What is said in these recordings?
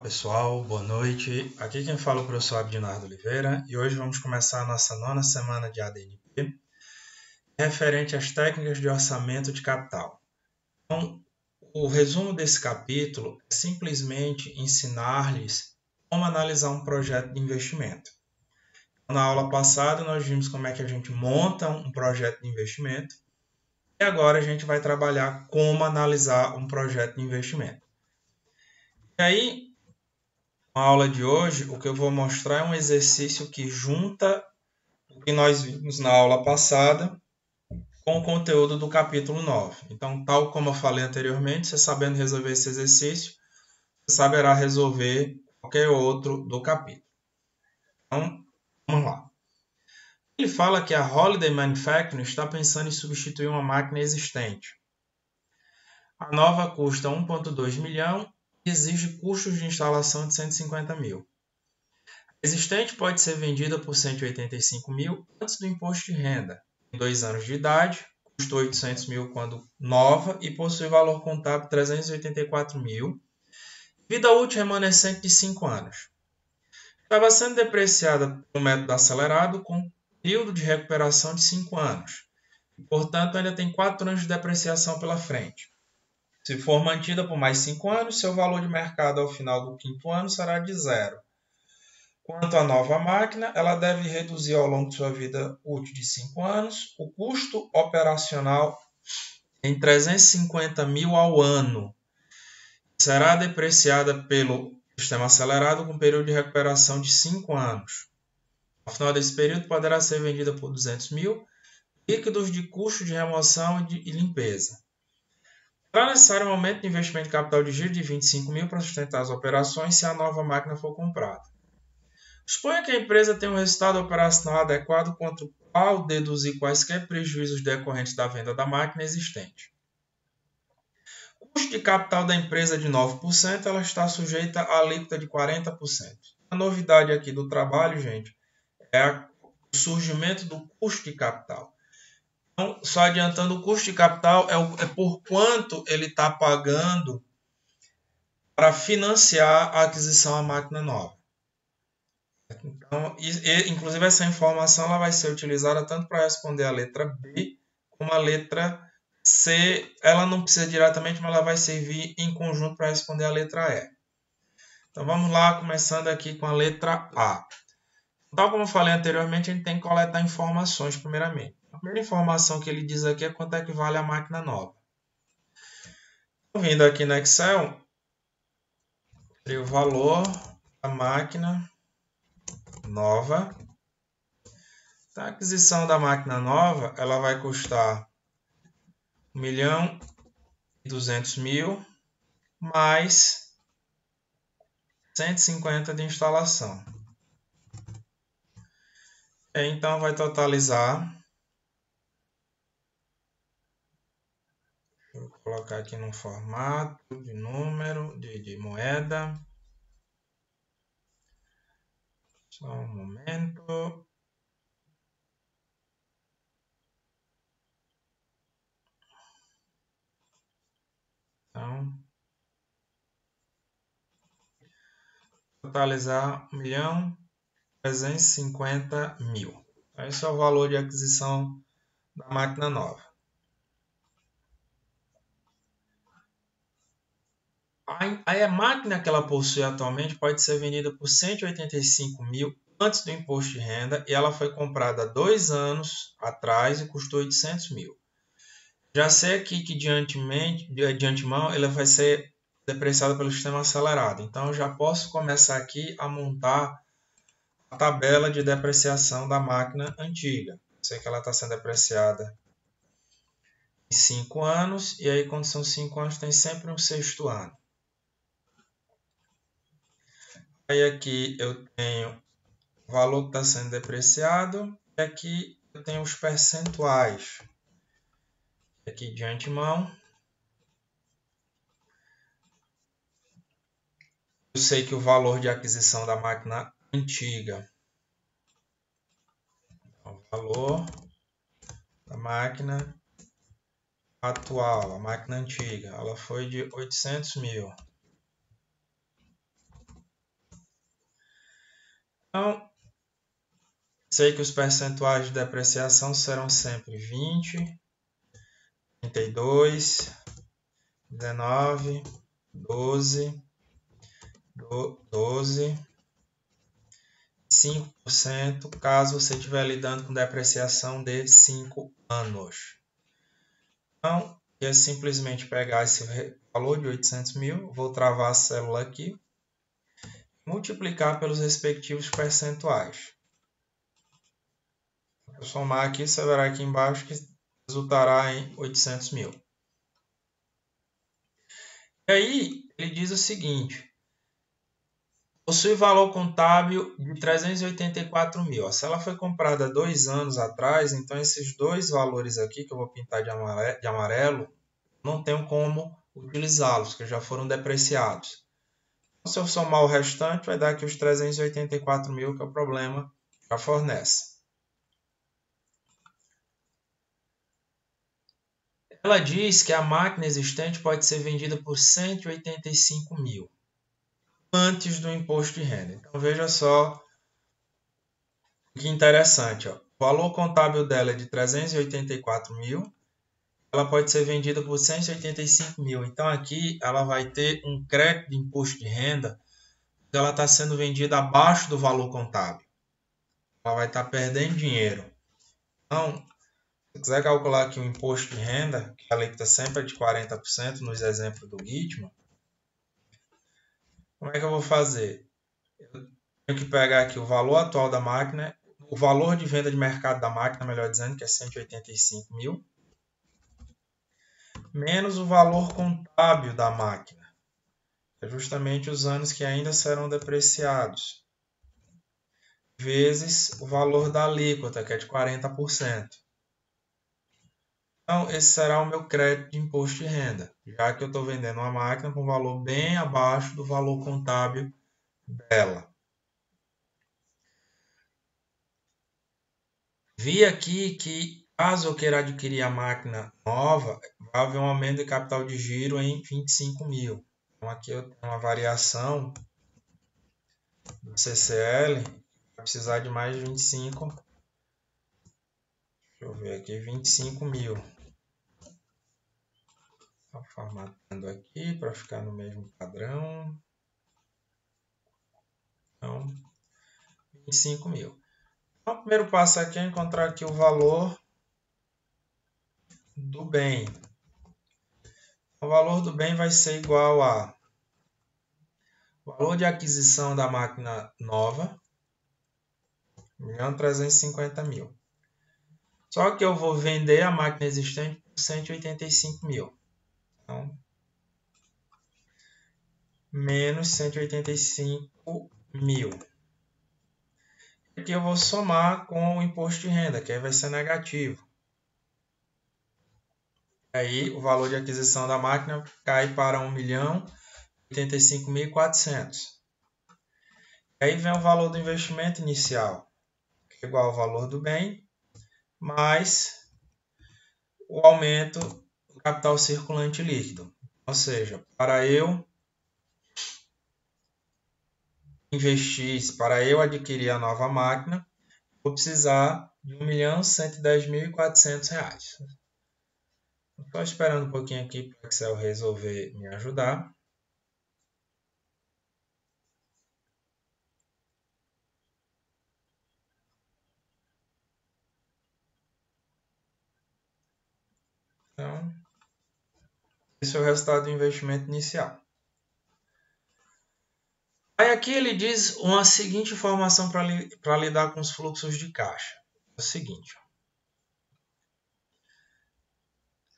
Pessoal, boa noite. Aqui quem fala é o professor Abdinardo Oliveira e hoje vamos começar a nossa 9ª semana de ADNP referente às técnicas de orçamento de capital. Então, o resumo desse capítulo é simplesmente ensinar-lhes como analisar um projeto de investimento. Na aula passada nós vimos como é que a gente monta um projeto de investimento e agora a gente vai trabalhar como analisar um projeto de investimento. E aí, na aula de hoje, o que eu vou mostrar é um exercício que junta o que nós vimos na aula passada com o conteúdo do capítulo 9. Então, tal como eu falei anteriormente, você sabendo resolver esse exercício, você saberá resolver qualquer outro do capítulo. Então, vamos lá. Ele fala que a Holiday Manufacturing está pensando em substituir uma máquina existente. A nova custa 1,2 milhão e exige custos de instalação de 150 mil. A existente pode ser vendida por 185 mil antes do imposto de renda. Tem 2 anos de idade, custou 800 mil quando nova e possui valor contábil de 384 mil. Vida útil remanescente de 5 anos. Estava sendo depreciada pelo método acelerado com período de recuperação de 5 anos. Portanto, ainda tem 4 anos de depreciação pela frente. Se for mantida por mais 5 anos, seu valor de mercado ao final do 5º ano será de 0. Quanto à nova máquina, ela deve reduzir ao longo de sua vida útil de 5 anos o custo operacional em 350 mil ao ano. Será depreciada pelo sistema acelerado com período de recuperação de 5 anos. Ao final desse período, poderá ser vendida por 200 mil, líquidos de custo de remoção e limpeza. Será necessário um aumento de investimento de capital de giro de 25 mil para sustentar as operações se a nova máquina for comprada. Suponha que a empresa tenha um resultado operacional adequado contra o qual deduzir quaisquer prejuízos decorrentes da venda da máquina existente. O custo de capital da empresa é de 9%, ela está sujeita à alíquota de 40%. A novidade aqui do trabalho, gente, é o surgimento do custo de capital. Então, só adiantando, o custo de capital é por quanto ele está pagando para financiar a aquisição da máquina nova. Então, inclusive essa informação ela vai ser utilizada tanto para responder a letra B como a letra C. Ela não precisa diretamente, mas ela vai servir em conjunto para responder a letra E. Então vamos lá, começando aqui com a letra A. Tal como eu falei anteriormente, a gente tem que coletar informações primeiramente. A primeira informação que ele diz aqui é quanto é que vale a máquina nova. Vindo aqui no Excel, o valor da máquina nova. A aquisição da máquina nova ela vai custar 1.200.000 mais 150 de instalação. Então vai totalizar, vou colocar aqui no formato de número, de moeda. Só um momento. Então, totalizar 1.350.000. Esse é o valor de aquisição da máquina nova. Aí a máquina que ela possui atualmente pode ser vendida por 185 mil antes do imposto de renda e ela foi comprada há 2 anos atrás e custou 800 mil. Já sei aqui que de antemão ela vai ser depreciada pelo sistema acelerado. Então eu já posso começar aqui a montar a tabela de depreciação da máquina antiga. Sei que ela está sendo depreciada em 5 anos e aí quando são 5 anos tem sempre um 6º ano. Aí aqui eu tenho o valor que está sendo depreciado e aqui eu tenho os percentuais. Aqui de antemão. Eu sei que o valor de aquisição da máquina antiga, o valor da máquina atual, a máquina antiga, ela foi de 800 mil. Então, sei que os percentuais de depreciação serão sempre 20, 32, 19, 12, 5%, caso você estiver lidando com depreciação de 5 anos. Então, é simplesmente pegar esse valor de 800 mil, vou travar a célula aqui, multiplicar pelos respectivos percentuais. Vou somar aqui, você verá aqui embaixo que resultará em 800 mil. E aí, ele diz o seguinte: possui valor contábil de 384 mil. Se ela foi comprada há 2 anos atrás, então esses dois valores aqui, que eu vou pintar de amarelo, não tenho como utilizá-los, que já foram depreciados. Então, se eu somar o restante, vai dar aqui os 384 mil, que é o problema já fornece. Ela diz que a máquina existente pode ser vendida por 185 mil. Antes do imposto de renda. Então, veja só que interessante. Ó. O valor contábil dela é de 384 mil. Ela pode ser vendida por 185 mil. Então, aqui ela vai ter um crédito de imposto de renda. Ela está sendo vendida abaixo do valor contábil. Ela vai estar perdendo dinheiro. Então, se quiser calcular aqui o imposto de renda, que a alíquota sempre é de 40% nos exemplos do Gitmo, como é que eu vou fazer? Eu tenho que pegar aqui o valor atual da máquina, o valor de venda de mercado da máquina, melhor dizendo, que é 185 mil, menos o valor contábil da máquina, que é justamente os anos que ainda serão depreciados, vezes o valor da alíquota, que é de 40%. Então, esse será o meu crédito de imposto de renda, já que eu estou vendendo uma máquina com valor bem abaixo do valor contábil dela. Vi aqui que, caso eu queira adquirir a máquina nova, vai haver um aumento de capital de giro em 25 mil. Então, aqui eu tenho uma variação do CCL, vai precisar de mais de 25. Deixa eu ver aqui, 25 mil. Estou formatando aqui para ficar no mesmo padrão. Então, 25 mil. Então, o primeiro passo aqui é encontrar aqui o valor do bem. O valor do bem vai ser igual a valor de aquisição da máquina nova, 1.350.000. Só que eu vou vender a máquina existente por 185 mil. Então, menos 185 mil. Aqui eu vou somar com o imposto de renda, que aí vai ser negativo. Aí o valor de aquisição da máquina cai para 1.085.400. Aí vem o valor do investimento inicial, que é igual ao valor do bem, mais o aumento do capital circulante líquido. Ou seja, para eu investir, para eu adquirir a nova máquina, vou precisar de R$ 1.110.400. Estou esperando um pouquinho aqui para o Excel resolver me ajudar. Então, esse é o resultado do investimento inicial. Aí aqui ele diz uma seguinte informação para lidar com os fluxos de caixa. É o seguinte.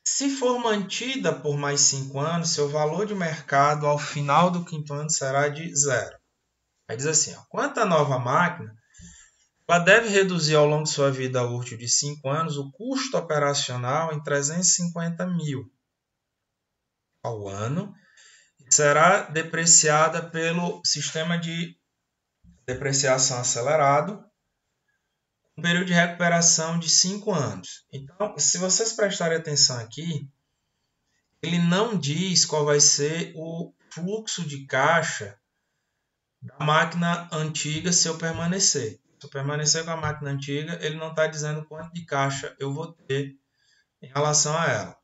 Se for mantida por mais 5 anos, seu valor de mercado ao final do 5º ano será de 0. Aí diz assim, ó, quanto à nova máquina, ela deve reduzir ao longo de sua vida útil de 5 anos o custo operacional em 350 mil ao ano e será depreciada pelo sistema de depreciação acelerado, um período de recuperação de 5 anos. Então, se vocês prestarem atenção aqui, ele não diz qual vai ser o fluxo de caixa da máquina antiga se eu permanecer. Se eu permanecer com a máquina antiga, ele não está dizendo quanto de caixa eu vou ter em relação a ela.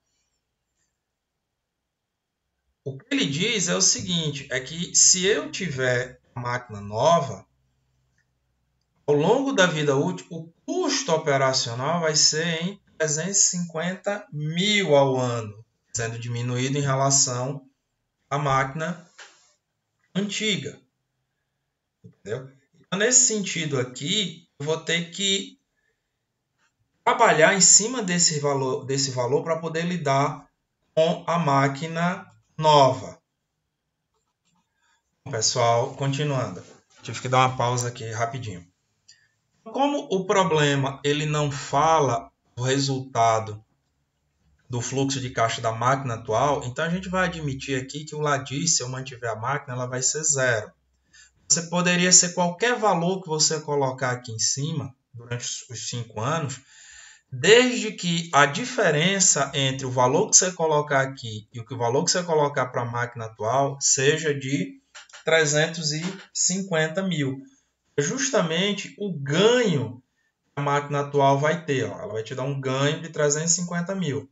O que ele diz é o seguinte, é que se eu tiver uma máquina nova, ao longo da vida útil, o custo operacional vai ser em 350 mil ao ano, sendo diminuído em relação à máquina antiga. Entendeu? Então, nesse sentido aqui, eu vou ter que trabalhar em cima desse valor para poder lidar com a máquina nova. Pessoal, continuando. Tive que dar uma pausa aqui rapidinho. Como o problema ele não fala o resultado do fluxo de caixa da máquina atual, então a gente vai admitir aqui que o LADIR, se eu mantiver a máquina, ela vai ser zero. Você poderia ser qualquer valor que você colocar aqui em cima durante os 5 anos, desde que a diferença entre o valor que você colocar aqui e o valor que você colocar para a máquina atual seja de 350 mil. É justamente o ganho que a máquina atual vai ter. Ó. Ela vai te dar um ganho de 350 mil.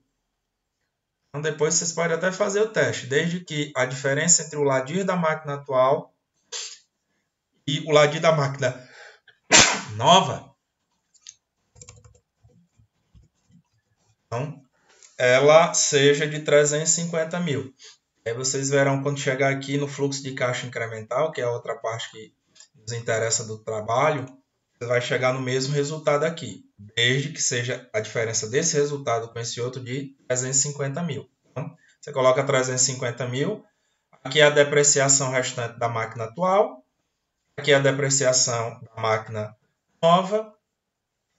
Então depois vocês podem até fazer o teste, desde que a diferença entre o LADIR da máquina atual e o LADIR da máquina nova, então, ela seja de 350 mil. Aí vocês verão quando chegar aqui no fluxo de caixa incremental, que é a outra parte que nos interessa do trabalho, você vai chegar no mesmo resultado aqui, desde que seja a diferença desse resultado com esse outro de 350 mil. Então, você coloca 350 mil, aqui é a depreciação restante da máquina atual, aqui é a depreciação da máquina nova,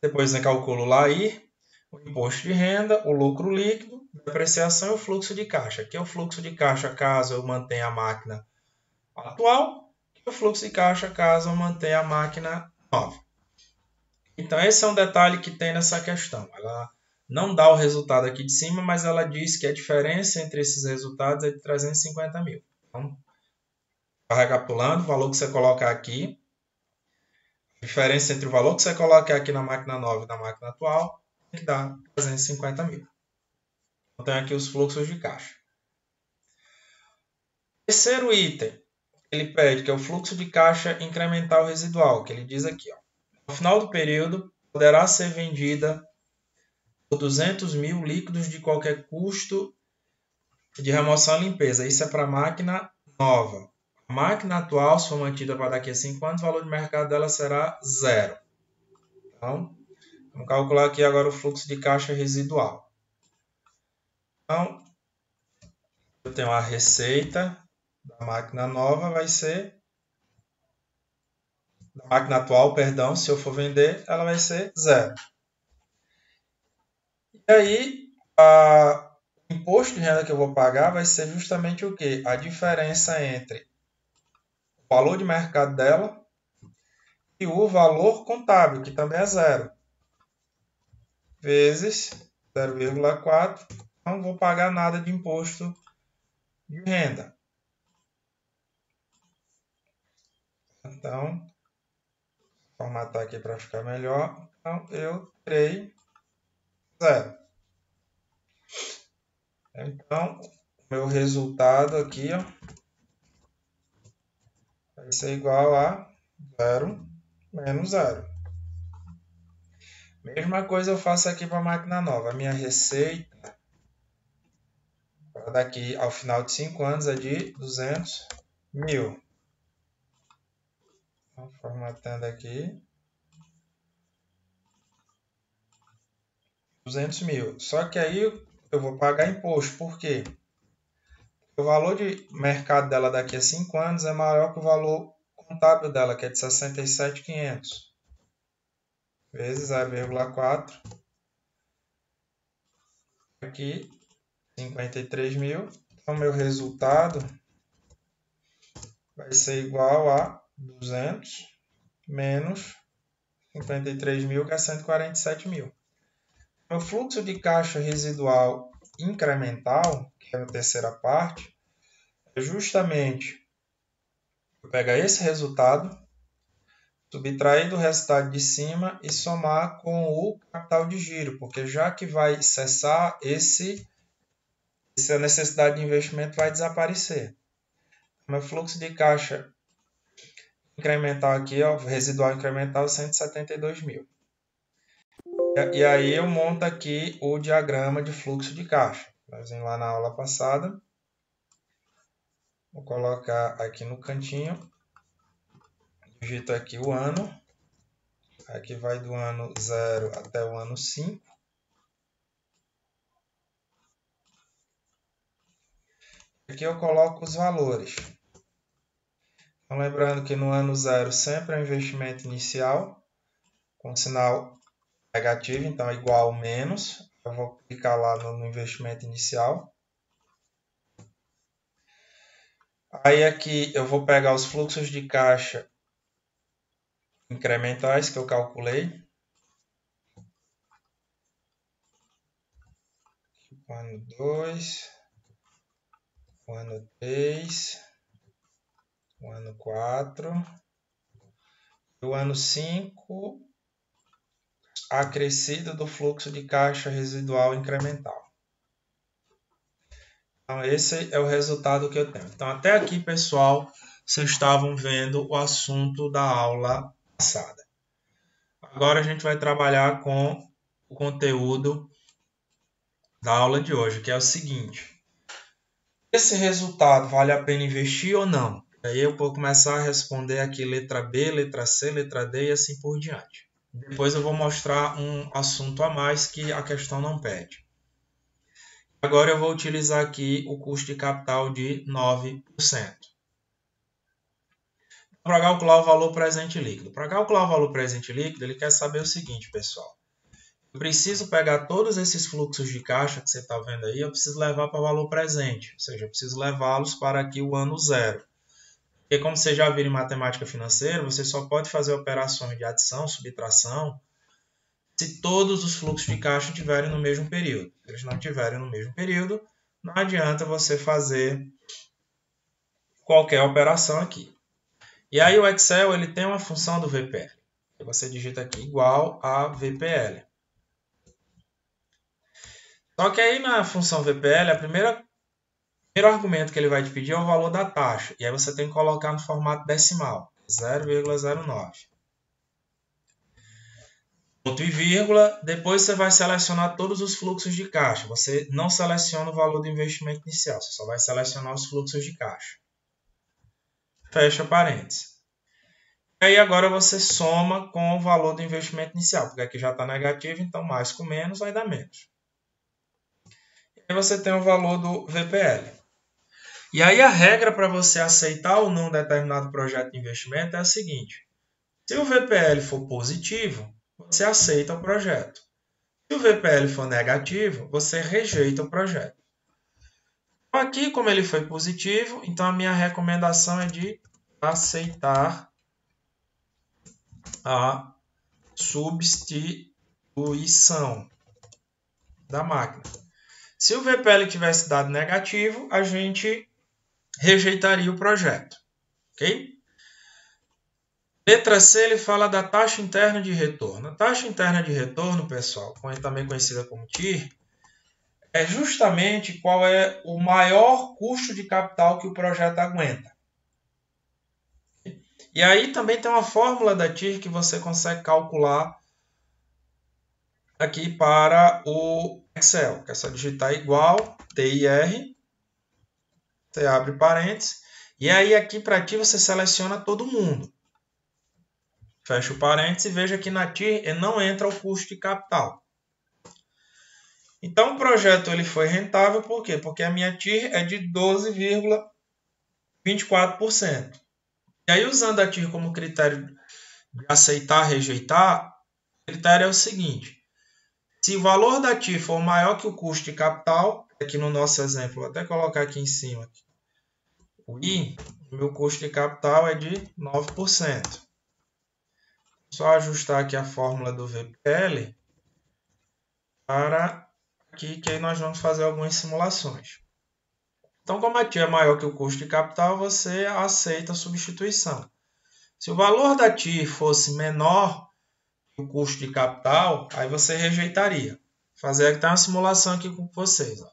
depois você calcula o LAIR, o imposto de renda, o lucro líquido, depreciação e o fluxo de caixa. Aqui é o fluxo de caixa caso eu mantenha a máquina atual, e o fluxo de caixa caso eu mantenha a máquina nova. Então esse é um detalhe que tem nessa questão. Ela não dá o resultado aqui de cima, mas ela diz que a diferença entre esses resultados é de 350 mil. Então, recapitulando, o valor que você colocar aqui, a diferença entre o valor que você colocar aqui na máquina nova e na máquina atual, tem que dar 350 mil. Então, tem aqui os fluxos de caixa. Terceiro item, ele pede que é o fluxo de caixa incremental residual, que ele diz aqui, ó. No final do período, poderá ser vendida por 200 mil líquidos de qualquer custo de remoção e limpeza. Isso é para a máquina nova. A máquina atual, se for mantida para daqui a 5 anos, o valor de mercado dela será zero. Então, vamos calcular aqui agora o fluxo de caixa residual. Então, eu tenho a receita da máquina nova, vai ser da máquina atual, perdão, se eu for vender, ela vai ser zero. E aí, o imposto de renda que eu vou pagar vai ser justamente o quê? A diferença entre o valor de mercado dela e o valor contábil, que também é zero, vezes 0,4. Não vou pagar nada de imposto de renda. Então, vou formatar aqui para ficar melhor. Então, eu terei zero. Então, meu resultado aqui ó, vai ser igual a 0 menos 0. Mesma coisa eu faço aqui para a máquina nova. A minha receita para daqui ao final de 5 anos é de 200 mil. Então, formatando aqui. 200 mil. Só que aí eu vou pagar imposto. Por quê? O valor de mercado dela daqui a 5 anos é maior que o valor contábil dela, que é de 67.500. Vezes 0,4. Aqui, 53 mil. Então, meu resultado vai ser igual a 200 menos 53 mil, que é 147 mil. O fluxo de caixa residual incremental, que é a terceira parte, é justamente vou pegar esse resultado, subtrair do resultado de cima e somar com o capital de giro, porque já que vai cessar, essa necessidade de investimento vai desaparecer. Meu fluxo de caixa incremental aqui, ó, residual incremental, 172 mil. E aí eu monto aqui o diagrama de fluxo de caixa. Nós vimos lá na aula passada. Vou colocar aqui no cantinho. Digito aqui o ano. Aqui vai do ano 0 até o ano 5. Aqui eu coloco os valores. Então, lembrando que no ano 0 sempre é um investimento inicial, com sinal negativo, então igual ou menos. Eu vou clicar lá no investimento inicial. Aí aqui eu vou pegar os fluxos de caixa incrementais que eu calculei. O ano 2, o ano 3, o ano 4, o ano 5, acrescido do fluxo de caixa residual incremental. Então, esse é o resultado que eu tenho. Então, até aqui, pessoal, vocês estavam vendo o assunto da aula passada. Agora a gente vai trabalhar com o conteúdo da aula de hoje, que é o seguinte. Esse resultado vale a pena investir ou não? Aí eu vou começar a responder aqui letra B, letra C, letra D e assim por diante. Depois eu vou mostrar um assunto a mais que a questão não pede. Agora eu vou utilizar aqui o custo de capital de 9%. Para calcular o valor presente líquido. Para calcular o valor presente líquido, ele quer saber o seguinte, pessoal. Eu preciso pegar todos esses fluxos de caixa que você está vendo aí, eu preciso levar para o valor presente. Ou seja, eu preciso levá-los para aqui o ano 0. Porque como você já viu em matemática financeira, você só pode fazer operações de adição, subtração, se todos os fluxos de caixa estiverem no mesmo período. Se eles não estiverem no mesmo período, não adianta você fazer qualquer operação aqui. E aí o Excel ele tem uma função do VPL. Você digita aqui igual a VPL. Só que aí na função VPL, o primeiro argumento que ele vai te pedir é o valor da taxa. E aí você tem que colocar no formato decimal, 0,09. Ponto e vírgula, depois você vai selecionar todos os fluxos de caixa. Você não seleciona o valor do investimento inicial, você só vai selecionar os fluxos de caixa. Fecha parênteses. E aí agora você soma com o valor do investimento inicial, porque aqui já está negativo, então mais com menos vai dar menos. E aí você tem o valor do VPL. E aí a regra para você aceitar ou não determinado projeto de investimento é a seguinte. Se o VPL for positivo, você aceita o projeto. Se o VPL for negativo, você rejeita o projeto. Aqui, como ele foi positivo, então a minha recomendação é de aceitar a substituição da máquina. Se o VPL tivesse dado negativo, a gente rejeitaria o projeto. Ok? Letra C, ele fala da taxa interna de retorno. A taxa interna de retorno, pessoal, também conhecida como TIR, é justamente qual é o maior custo de capital que o projeto aguenta. E aí também tem uma fórmula da TIR que você consegue calcular aqui para o Excel, que é só digitar igual, TIR, você abre parênteses, e aí aqui para TIR você seleciona todo mundo. Fecha o parênteses e veja que na TIR não entra o custo de capital. Então o projeto ele foi rentável por quê? Porque a minha TIR é de 12,24%. E aí usando a TIR como critério de aceitar, rejeitar, o critério é o seguinte. Se o valor da TIR for maior que o custo de capital, aqui no nosso exemplo, vou até colocar aqui em cima, o I, o meu custo de capital é de 9%. Só ajustar aqui a fórmula do VPL para aqui, que aí nós vamos fazer algumas simulações. Então, como a TI é maior que o custo de capital, você aceita a substituição. Se o valor da TI fosse menor que o custo de capital, aí você rejeitaria. Vou fazer aqui uma simulação aqui com vocês. Ó. Se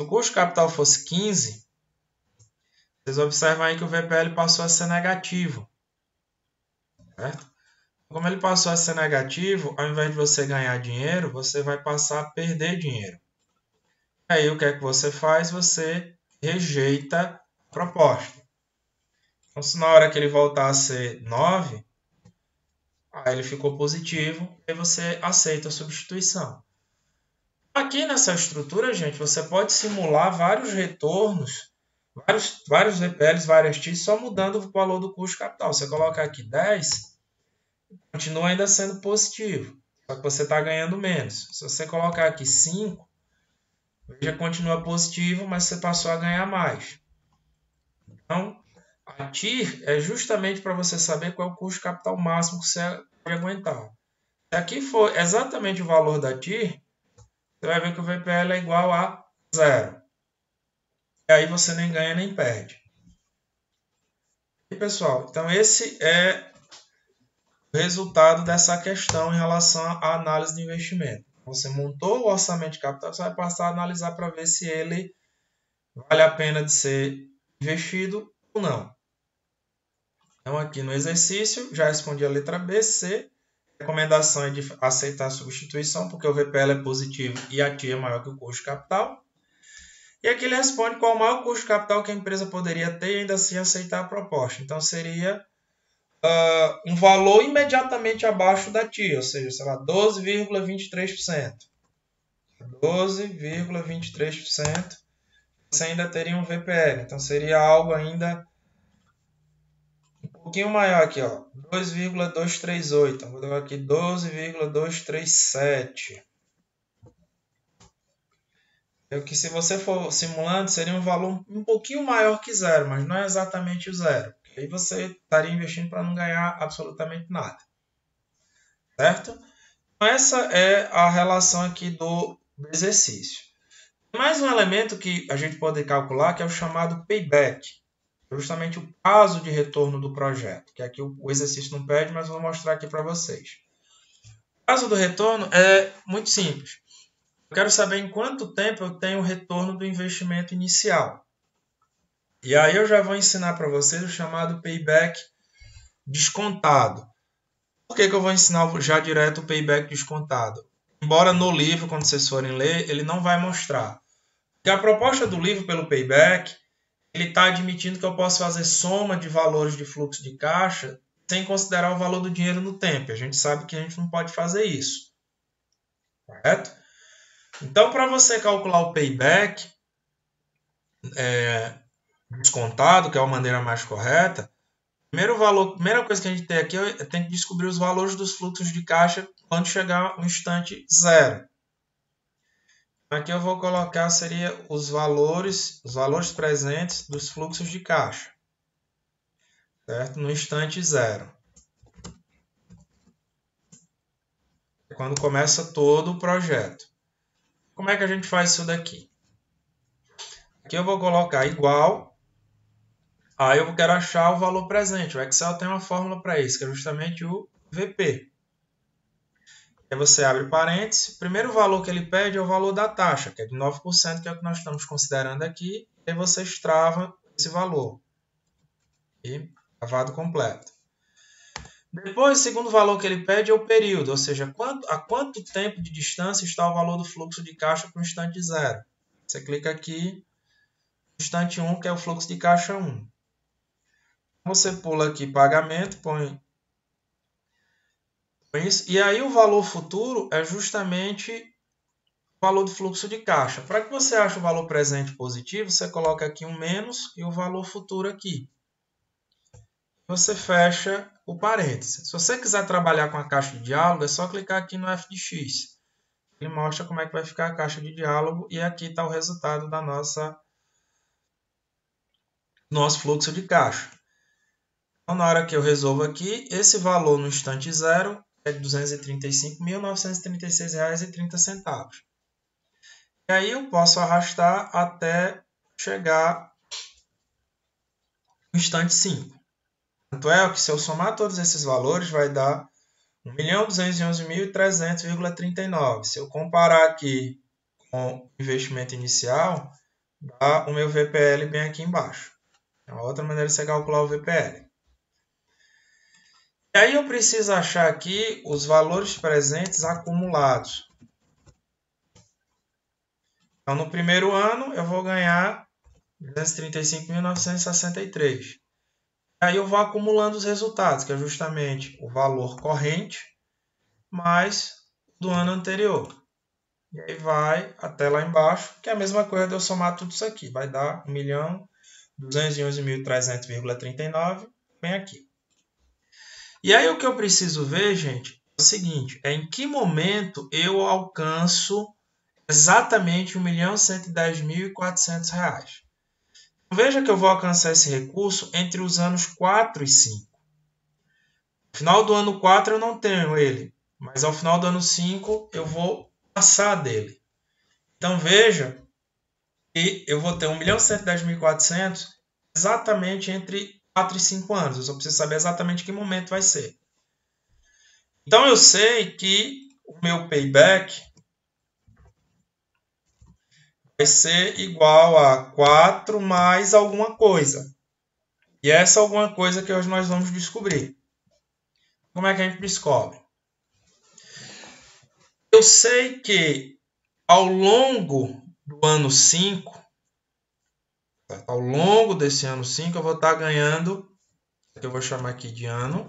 o custo de capital fosse 15, vocês observam aí que o VPL passou a ser negativo. Certo? Como ele passou a ser negativo, ao invés de você ganhar dinheiro, você vai passar a perder dinheiro. Aí o que é que você faz? Você rejeita a proposta. Então, se na hora que ele voltar a ser 9, aí ele ficou positivo, aí você aceita a substituição. Aqui nessa estrutura, gente, você pode simular vários retornos, vários VPLs, várias TIs, só mudando o valor do custo capital. Você coloca aqui 10, continua ainda sendo positivo, só que você está ganhando menos. Se você colocar aqui 5, já continua positivo, mas você passou a ganhar mais. Então, a TIR é justamente para você saber qual é o custo capital máximo que você pode aguentar. Se aqui for exatamente o valor da TIR, você vai ver que o VPL é igual a 0. E aí você nem ganha nem perde. E pessoal, então esse é o resultado dessa questão em relação à análise de investimento. Você montou o orçamento de capital, você vai passar a analisar para ver se ele vale a pena de ser investido ou não. Então aqui no exercício, já respondi a letra B, C. Recomendação é de aceitar a substituição, porque o VPL é positivo e a TIR é maior que o custo de capital. E aqui ele responde qual o maior custo de capital que a empresa poderia ter e ainda assim aceitar a proposta. Então seria um valor imediatamente abaixo da TIR, ou seja, sei lá, 12,23%. 12,23%. Você ainda teria um VPL. Então seria algo ainda um pouquinho maior aqui, ó, 2,238. Vou dar aqui 12,237. É que se você for simulando, seria um valor um pouquinho maior que zero, mas não é exatamente o zero. Aí você estaria investindo para não ganhar absolutamente nada. Certo? Então essa é a relação aqui do exercício. Tem mais um elemento que a gente pode calcular, que é o chamado payback. Justamente o prazo de retorno do projeto, que aqui o exercício não pede, mas eu vou mostrar aqui para vocês. O prazo do retorno é muito simples. Eu quero saber em quanto tempo eu tenho o retorno do investimento inicial. E aí eu já vou ensinar para vocês o chamado payback descontado. Por que eu vou ensinar já direto o payback descontado? Embora no livro, quando vocês forem ler, ele não vai mostrar. Porque a proposta do livro pelo payback, ele está admitindo que eu posso fazer soma de valores de fluxo de caixa sem considerar o valor do dinheiro no tempo. A gente sabe que a gente não pode fazer isso. Correto? Então, para você calcular o payback descontado, que é a maneira mais correta, primeira coisa que a gente tem aqui é tem que descobrir os valores dos fluxos de caixa quando chegar no instante zero. Aqui eu vou colocar seria os valores presentes dos fluxos de caixa, certo? No instante zero. Quando começa todo o projeto. Como é que a gente faz isso daqui? Aqui eu vou colocar igual. Aí eu quero achar o valor presente. O Excel tem uma fórmula para isso, que é justamente o VP. Aí você abre parênteses. O primeiro valor que ele pede é o valor da taxa, que é de 9%, que é o que nós estamos considerando aqui. E aí você extrava esse valor. E travado completo. Depois, o segundo valor que ele pede é o período, ou seja, a quanto tempo de distância está o valor do fluxo de caixa para o instante zero. Você clica aqui, instante 1, que é o fluxo de caixa 1. Você pula aqui pagamento, põe isso, e aí o valor futuro é justamente o valor do fluxo de caixa. Para que você ache o valor presente positivo, você coloca aqui um menos e o valor futuro aqui. Você fecha o parênteses. Se você quiser trabalhar com a caixa de diálogo, é só clicar aqui no F de X. Ele mostra como é que vai ficar a caixa de diálogo e aqui está o resultado da nosso fluxo de caixa. Então, na hora que eu resolvo aqui, esse valor no instante zero é R$ 235.936,30. E aí eu posso arrastar até chegar no instante 5. Tanto é que se eu somar todos esses valores, vai dar 1.211.300,39. Se eu comparar aqui com o investimento inicial, dá o meu VPL bem aqui embaixo. É uma outra maneira de você calcular o VPL. E aí eu preciso achar aqui os valores presentes acumulados. Então, no primeiro ano, eu vou ganhar 235.963. Aí eu vou acumulando os resultados, que é justamente o valor corrente mais do ano anterior. E aí vai até lá embaixo, que é a mesma coisa de eu somar tudo isso aqui. Vai dar 1.211.300,39, bem aqui. E aí o que eu preciso ver, gente, é o seguinte, é em que momento eu alcanço exatamente R$ 1.110.400. Veja que eu vou alcançar esse recurso entre os anos 4 e 5. No final do ano 4 eu não tenho ele, mas ao final do ano 5 eu vou passar dele. Então veja que eu vou ter R$ 1.110.400 exatamente entre 4 e 5 anos. Eu só preciso saber exatamente que momento vai ser. Então eu sei que o meu payback vai ser igual a 4 mais alguma coisa. E essa é alguma coisa que hoje nós vamos descobrir. Como é que a gente descobre? Eu sei que ao longo do ano 5, ao longo desse ano 5, eu vou estar ganhando, aqui eu vou chamar aqui de ano,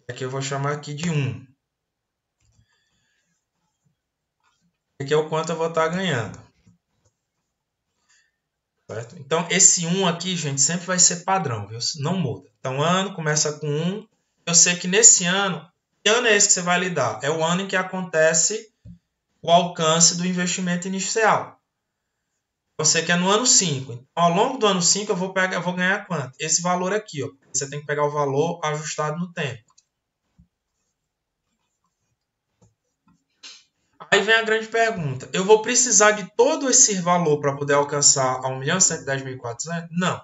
e aqui eu vou chamar aqui de 1. Aqui é o quanto eu vou estar ganhando. Certo? Então, esse 1 aqui, gente, sempre vai ser padrão, viu? Não muda. Então, ano começa com 1. Eu sei que nesse ano, que ano é esse que você vai lidar? É o ano em que acontece o alcance do investimento inicial. Eu sei que é no ano 5. Então, ao longo do ano 5, eu vou ganhar quanto? Esse valor aqui. Ó. Você tem que pegar o valor ajustado no tempo. Aí vem a grande pergunta. Eu vou precisar de todo esse valor para poder alcançar a 1.110.400? Não.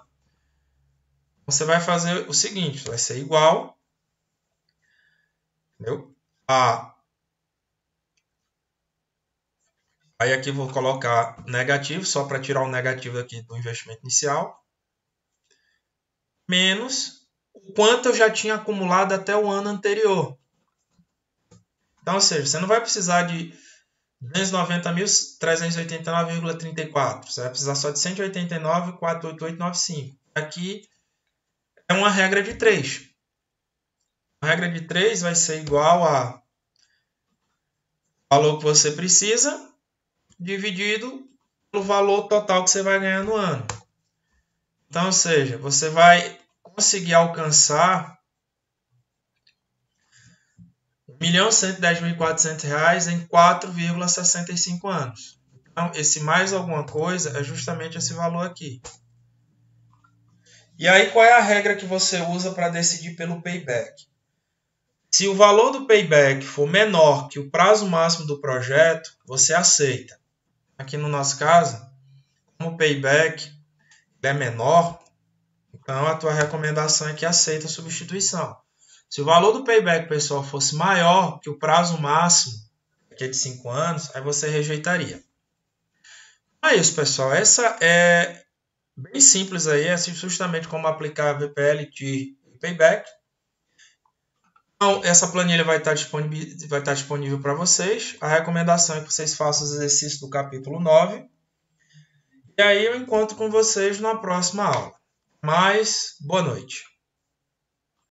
Você vai fazer o seguinte. Vai ser igual, entendeu? Aí aqui vou colocar negativo, só para tirar o negativo aqui do investimento inicial. Menos o quanto eu já tinha acumulado até o ano anterior. Então, ou seja, você não vai precisar de 290.389,34. Você vai precisar só de 189.48895. Aqui é uma regra de 3. A regra de 3 vai ser igual a valor que você precisa dividido pelo valor total que você vai ganhar no ano. Então, ou seja, você vai conseguir alcançar R$ 1.110.400 em 4,65 anos. Então, esse mais alguma coisa é justamente esse valor aqui. E aí, qual é a regra que você usa para decidir pelo payback? Se o valor do payback for menor que o prazo máximo do projeto, você aceita. Aqui no nosso caso, como o payback é menor, então a tua recomendação é que aceita a substituição. Se o valor do payback, pessoal, fosse maior que o prazo máximo, que é de 5 anos, aí você rejeitaria. É isso, pessoal. Essa é bem simples aí, é justamente como aplicar VPL, TIR e payback. Então, essa planilha vai estar disponível para vocês. A recomendação é que vocês façam os exercícios do capítulo 9. E aí eu encontro com vocês na próxima aula. Boa noite.